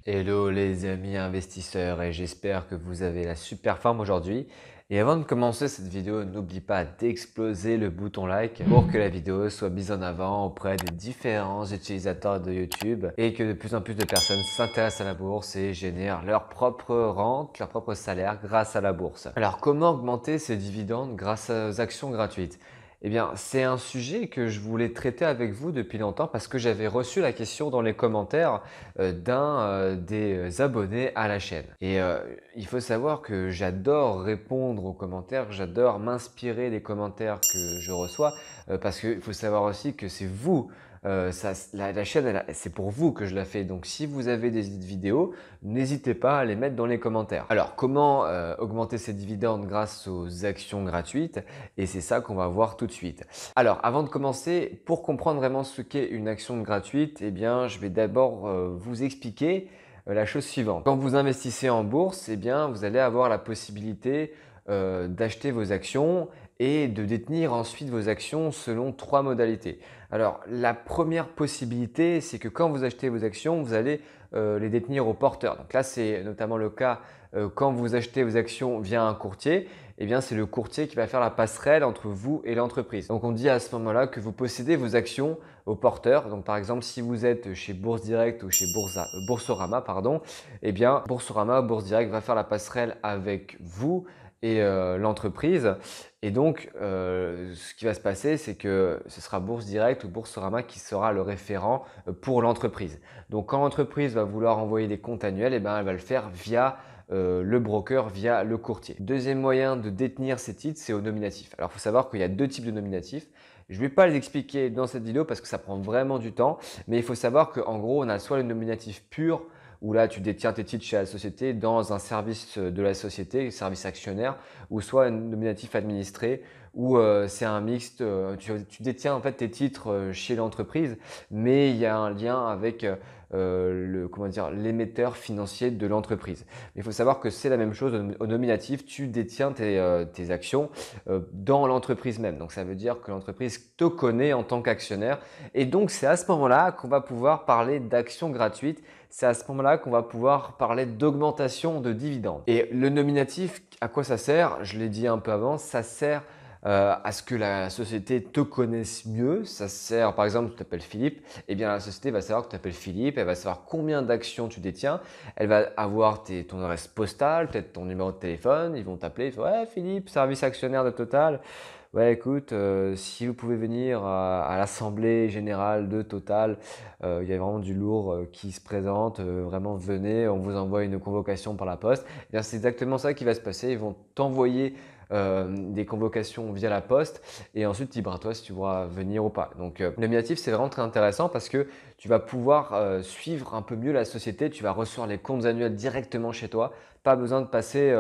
Hello les amis investisseurs et j'espère que vous avez la super forme aujourd'hui. Et avant de commencer cette vidéo, n'oublie pas d'exploser le bouton like pour que la vidéo soit mise en avant auprès des différents utilisateurs de YouTube et que de plus en plus de personnes s'intéressent à la bourse et génèrent leur propre rente, leur propre salaire grâce à la bourse. Alors comment augmenter ces dividendes grâce aux actions gratuites? Eh bien, c'est un sujet que je voulais traiter avec vous depuis longtemps parce que j'avais reçu la question dans les commentaires d'un des abonnés à la chaîne. Et il faut savoir que j'adore répondre aux commentaires, j'adore m'inspirer des commentaires que je reçois parce qu'il faut savoir aussi que c'est vous, la chaîne, c'est pour vous que je la fais. Donc si vous avez des idées de vidéos, n'hésitez pas à les mettre dans les commentaires. Alors comment augmenter ces dividendes grâce aux actions gratuites? Et c'est ça qu'on va voir tout de suite. Alors, avant de commencer, pour comprendre vraiment ce qu'est une action gratuite, eh bien, je vais d'abord vous expliquer la chose suivante. Quand vous investissez en bourse, eh bien, vous allez avoir la possibilité d'acheter vos actions et de détenir ensuite vos actions selon trois modalités. Alors, la première possibilité, c'est que quand vous achetez vos actions, vous allez les détenir au porteur. Donc là, c'est notamment le cas quand vous achetez vos actions via un courtier. Eh bien, c'est le courtier qui va faire la passerelle entre vous et l'entreprise. Donc, on dit à ce moment-là que vous possédez vos actions au porteur. Donc, par exemple, si vous êtes chez Bourse Direct ou chez Boursorama, pardon, eh bien, Boursorama ou Bourse Direct va faire la passerelle avec vous et l'entreprise. Et donc, ce qui va se passer, c'est que ce sera Bourse Direct ou Boursorama qui sera le référent pour l'entreprise. Donc, quand l'entreprise va vouloir envoyer des comptes annuels, eh bien, elle va le faire via le broker, via le courtier. Deuxième moyen de détenir ces titres, c'est au nominatif. Alors, il faut savoir qu'il y a deux types de nominatifs. Je ne vais pas les expliquer dans cette vidéo parce que ça prend vraiment du temps, mais il faut savoir qu'en gros, on a soit le nominatif pur, où là, tu détiens tes titres chez la société dans un service de la société, service actionnaire, ou soit un nominatif administré, où c'est un mixte, tu détiens en fait tes titres chez l'entreprise, mais il y a un lien avec l'émetteur financier de l'entreprise. Mais il faut savoir que c'est la même chose au nominatif, tu détiens tes actions dans l'entreprise même. Donc ça veut dire que l'entreprise te connaît en tant qu'actionnaire. Et donc c'est à ce moment-là qu'on va pouvoir parler d'actions gratuites. C'est à ce moment-là qu'on va pouvoir parler d'augmentation de dividendes. Et le nominatif, à quoi ça sert? Je l'ai dit un peu avant, ça sert à ce que la société te connaisse mieux. Ça sert, par exemple, tu t'appelles Philippe, eh bien la société va savoir que tu t'appelles Philippe, elle va savoir combien d'actions tu détiens, elle va avoir ton adresse postale, peut-être ton numéro de téléphone, ils vont t'appeler, ouais Philippe, service actionnaire de Total. Ouais, écoute, si vous pouvez venir à l'assemblée générale de Total, il y a vraiment du lourd qui se présente. Vraiment, venez, on vous envoie une convocation par la poste. Eh bien, c'est exactement ça qui va se passer. Ils vont t'envoyer des convocations via la poste et ensuite libre à toi si tu pourras venir ou pas. Donc, le nominatif, c'est vraiment très intéressant parce que tu vas pouvoir suivre un peu mieux la société. Tu vas recevoir les comptes annuels directement chez toi. Pas besoin de passer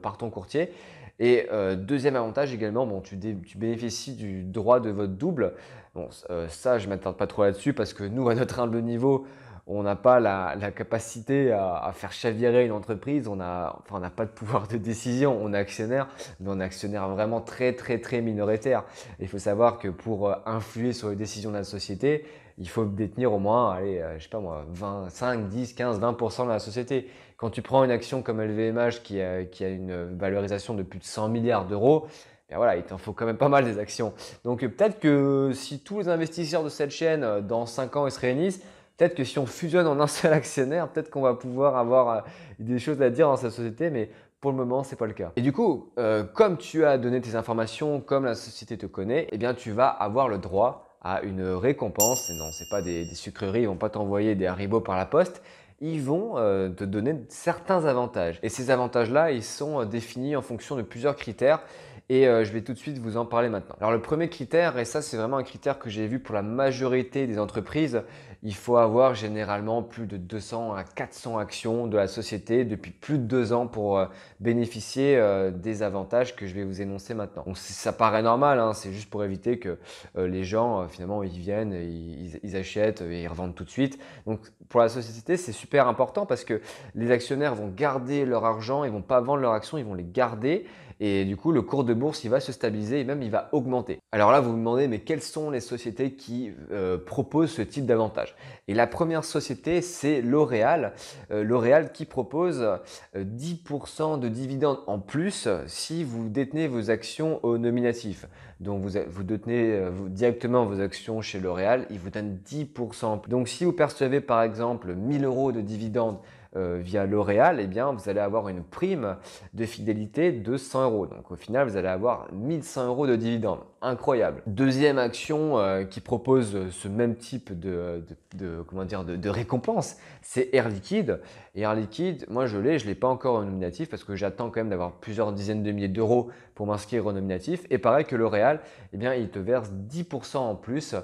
par ton courtier. Et deuxième avantage également, bon, tu bénéficies du droit de vote double. Bon, ça, je ne m'attarde pas trop là-dessus parce que nous, à notre humble niveau, on n'a pas la capacité à faire chavirer une entreprise. On n'a pas de pouvoir de décision. On est actionnaire, mais on est actionnaire vraiment très, très, très minoritaire. Il faut savoir que pour influer sur les décisions de la société, il faut détenir au moins, allez, je sais pas moi, 5, 10, 15, 20% de la société. Quand tu prends une action comme LVMH qui a une valorisation de plus de 100 milliards d'euros, ben voilà, il t'en faut quand même pas mal des actions. Donc peut-être que si tous les investisseurs de cette chaîne, dans 5 ans, ils se réunissent, peut-être que si on fusionne en un seul actionnaire, peut-être qu'on va pouvoir avoir des choses à dire dans cette société, mais pour le moment, ce n'est pas le cas. Et du coup, comme tu as donné tes informations, comme la société te connaît, eh bien, tu vas avoir le droit à une récompense. Et non, ce n'est pas des sucreries, ils ne vont pas t'envoyer des Haribo par la poste, ils vont te donner certains avantages. Et ces avantages-là, ils sont définis en fonction de plusieurs critères et je vais tout de suite vous en parler maintenant. Alors le premier critère, et ça c'est vraiment un critère que j'ai vu pour la majorité des entreprises, il faut avoir généralement plus de 200 à 400 actions de la société depuis plus de 2 ans pour bénéficier des avantages que je vais vous énoncer maintenant. Donc ça paraît normal, hein, c'est juste pour éviter que les gens finalement ils viennent, ils achètent et ils revendent tout de suite. Donc pour la société, c'est super important parce que les actionnaires vont garder leur argent, ils ne vont pas vendre leurs actions, ils vont les garder et du coup le cours de bourse il va se stabiliser et même il va augmenter. Alors là vous vous demandez mais quelles sont les sociétés qui proposent ce type d'avantage? Et la première société c'est L'Oréal. L'Oréal qui propose 10% de dividendes en plus si vous détenez vos actions au nominatif. Donc vous détenez directement vos actions chez L'Oréal, ils vous donnent 10% en plus. Donc si vous percevez par exemple 1000 euros de dividendes via L'Oréal, eh bien, vous allez avoir une prime de fidélité de 100 euros. Donc, au final, vous allez avoir 1100 euros de dividendes. Incroyable. Deuxième action qui propose ce même type comment dire, de récompense, c'est Air Liquide. Et Air Liquide, moi, je l'ai pas encore au nominatif parce que j'attends quand même d'avoir plusieurs dizaines de milliers d'euros pour m'inscrire au nominatif. Et pareil que L'Oréal, eh bien, il te verse 10% en plus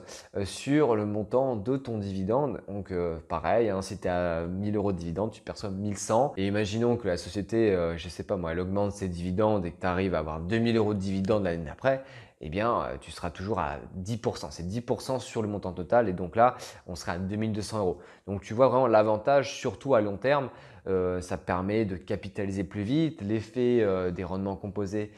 sur le montant de ton dividende. Donc, pareil, hein, si tu es à 1000 euros de dividende, tu perçois 1100. Et imaginons que la société, je sais pas moi, elle augmente ses dividendes et que tu arrives à avoir 2000 euros de dividendes l'année d'après, eh bien, tu seras toujours à 10%. C'est 10% sur le montant total et donc là, on sera à 2200 euros. Donc, tu vois vraiment l'avantage, surtout à long terme, ça permet de capitaliser plus vite, l'effet des rendements composés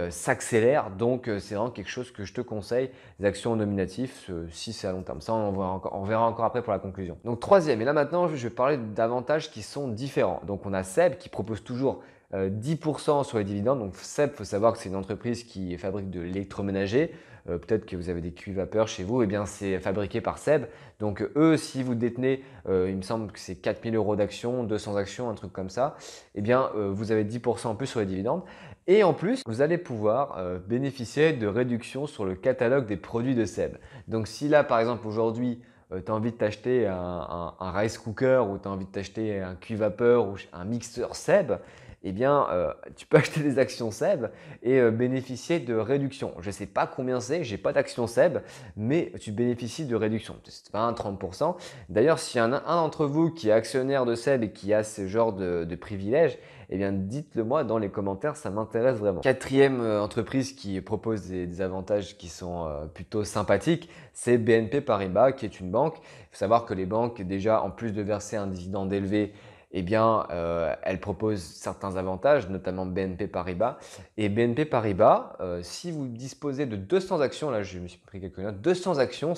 s'accélère. Donc, c'est vraiment quelque chose que je te conseille, les actions nominatifs, si c'est à long terme. Ça, on verra encore après pour la conclusion. Donc, troisième, et là maintenant, je vais parler d'avantages qui sont différents. Donc, on a SEB qui propose toujours 10% sur les dividendes. Donc, SEB, il faut savoir que c'est une entreprise qui fabrique de l'électroménager. Peut-être que vous avez des cuves vapeur chez vous, eh bien c'est fabriqué par SEB. Donc eux, si vous détenez, il me semble que c'est 4000 euros d'actions, 200 actions, un truc comme ça, eh bien vous avez 10% en plus sur les dividendes. Et en plus, vous allez pouvoir bénéficier de réductions sur le catalogue des produits de SEB. Donc si là, par exemple, aujourd'hui, tu as envie de t'acheter un rice cooker ou tu as envie de t'acheter un cuve vapeur ou un mixeur SEB, eh bien, tu peux acheter des actions SEB et bénéficier de réductions. Je ne sais pas combien c'est, je n'ai pas d'actions SEB, mais tu bénéficies de réductions. C'est 20-30%. D'ailleurs, s'il y en a un d'entre vous qui est actionnaire de SEB et qui a ce genre de privilèges, eh bien, dites-le moi dans les commentaires, ça m'intéresse vraiment. Quatrième entreprise qui propose des avantages qui sont plutôt sympathiques, c'est BNP Paribas, qui est une banque. Il faut savoir que les banques, déjà, en plus de verser un dividende élevé, eh bien, elle propose certains avantages, notamment BNP Paribas. Et BNP Paribas, si vous disposez de 200 actions, là je me suis pris quelques notes, 200 actions,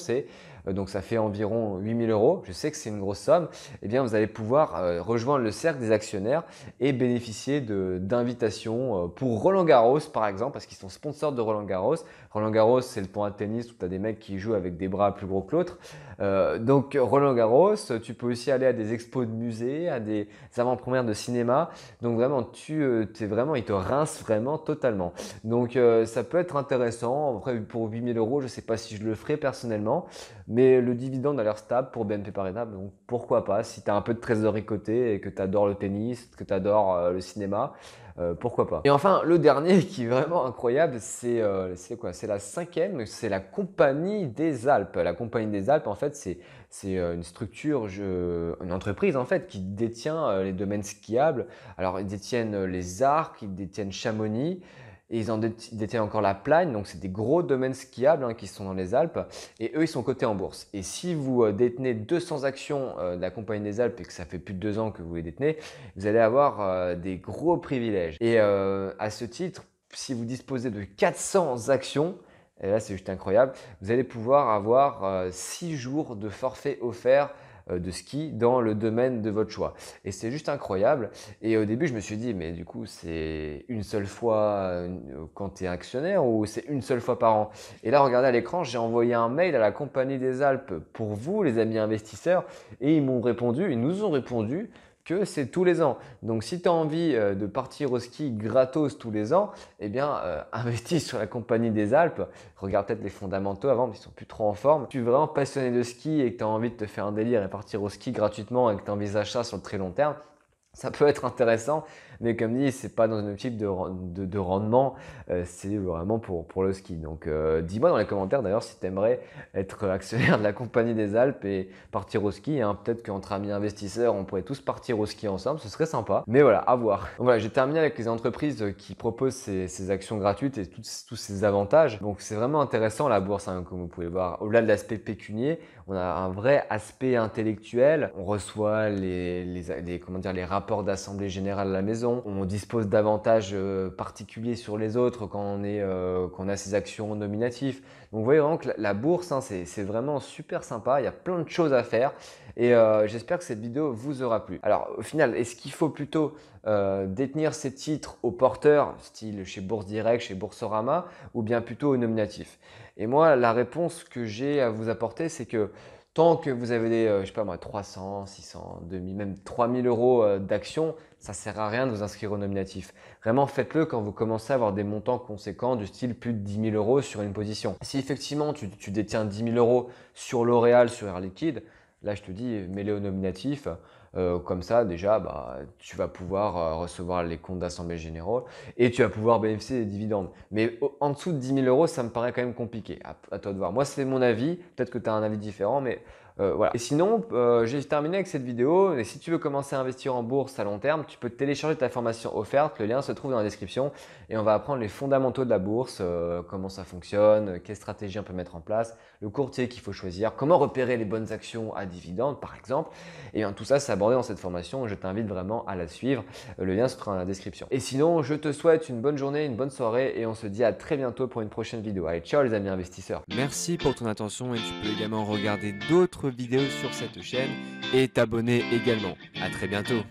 donc ça fait environ 8000 euros, je sais que c'est une grosse somme, eh bien vous allez pouvoir rejoindre le cercle des actionnaires et bénéficier d'invitations pour Roland-Garros par exemple, parce qu'ils sont sponsors de Roland-Garros. Roland-Garros, c'est le tournoi de tennis où tu as des mecs qui jouent avec des bras plus gros que l'autre. Donc Roland-Garros, tu peux aussi aller à des expos de musées, à des avant-premières de cinéma. Donc vraiment, ils te rincent vraiment totalement. Donc ça peut être intéressant. Après, pour 8000 euros, je ne sais pas si je le ferai personnellement, mais le dividende a l'air stable pour BNP Paribas. Donc pourquoi pas, si tu as un peu de trésorerie côté et que tu adores le tennis, que tu adores le cinéma. Pourquoi pas. Et enfin, le dernier qui est vraiment incroyable, c'est quoi? C'est la cinquième, c'est la Compagnie des Alpes. La Compagnie des Alpes, en fait, c'est une structure, une entreprise en fait qui détient les domaines skiables. Alors, ils détiennent les Arcs, ils détiennent Chamonix. Et ils détiennent encore la Plagne, donc c'est des gros domaines skiables hein, qui sont dans les Alpes. Et eux, ils sont cotés en bourse. Et si vous détenez 200 actions de la Compagnie des Alpes et que ça fait plus de 2 ans que vous les détenez, vous allez avoir des gros privilèges. Et à ce titre, si vous disposez de 400 actions, et là c'est juste incroyable, vous allez pouvoir avoir 6 jours de forfait offert de ski dans le domaine de votre choix. Et c'est juste incroyable. Et au début, je me suis dit, mais du coup, c'est une seule fois quand tu es actionnaire ou c'est une seule fois par an? Et là, regardez à l'écran, j'ai envoyé un mail à la Compagnie des Alpes pour vous, les amis investisseurs, et ils nous ont répondu que c'est tous les ans. Donc, si tu as envie de partir au ski gratos tous les ans, eh bien, investis sur la Compagnie des Alpes. Regarde peut-être les fondamentaux avant, mais ils sont plus trop en forme. Si tu es vraiment passionné de ski et que tu as envie de te faire un délire et partir au ski gratuitement et que tu envisages ça sur le très long terme, ça peut être intéressant, mais comme dit, c'est pas dans une optique de rendement, c'est vraiment pour le ski. Donc, dis-moi dans les commentaires d'ailleurs si tu aimerais être actionnaire de la Compagnie des Alpes et partir au ski. Hein. Peut-être qu'entre amis investisseurs, on pourrait tous partir au ski ensemble, ce serait sympa. Mais voilà, à voir. Donc voilà, j'ai terminé avec les entreprises qui proposent ces actions gratuites et tous ces avantages. Donc, c'est vraiment intéressant la bourse, hein, comme vous pouvez voir. Au-delà de l'aspect pécunier, on a un vrai aspect intellectuel. On reçoit comment dire, les rapports rapport d'assemblée générale à la maison, on dispose d'avantages particuliers sur les autres quand on a ses actions nominatives. Donc vous voyez vraiment que la bourse, hein, c'est vraiment super sympa, il y a plein de choses à faire et j'espère que cette vidéo vous aura plu. Alors au final, est-ce qu'il faut plutôt détenir ces titres au porteur, style chez Bourse Direct, chez Boursorama, ou bien plutôt au nominatif? Et moi, la réponse que j'ai à vous apporter, c'est que tant que vous avez des, je sais pas moi, 300, 600, 2000, même 3000 euros d'actions, ça ne sert à rien de vous inscrire au nominatif. Vraiment, faites-le quand vous commencez à avoir des montants conséquents du style plus de 10 000 euros sur une position. Si effectivement tu détiens 10 000 euros sur L'Oréal, sur Air Liquide, là je te dis, mets-les au nominatif. Comme ça, déjà, tu vas pouvoir recevoir les comptes d'assemblée générale et tu vas pouvoir bénéficier des dividendes. Mais en dessous de 10 000 euros, ça me paraît quand même compliqué. À toi de voir. Moi, c'est mon avis. Peut-être que tu as un avis différent, mais voilà. Et sinon, j'ai terminé avec cette vidéo. Et si tu veux commencer à investir en bourse à long terme, tu peux télécharger ta formation offerte. Le lien se trouve dans la description. Et on va apprendre les fondamentaux de la bourse, comment ça fonctionne, quelles stratégies on peut mettre en place, le courtier qu'il faut choisir, comment repérer les bonnes actions à dividendes, par exemple. Et bien, tout ça, c'est abordé dans cette formation. Je t'invite vraiment à la suivre. Le lien se trouve dans la description. Et sinon, je te souhaite une bonne journée, une bonne soirée et on se dit à très bientôt pour une prochaine vidéo. Allez, ciao les amis investisseurs. Merci pour ton attention et tu peux également regarder d'autres vidéos sur cette chaîne et t'abonner également. À très bientôt.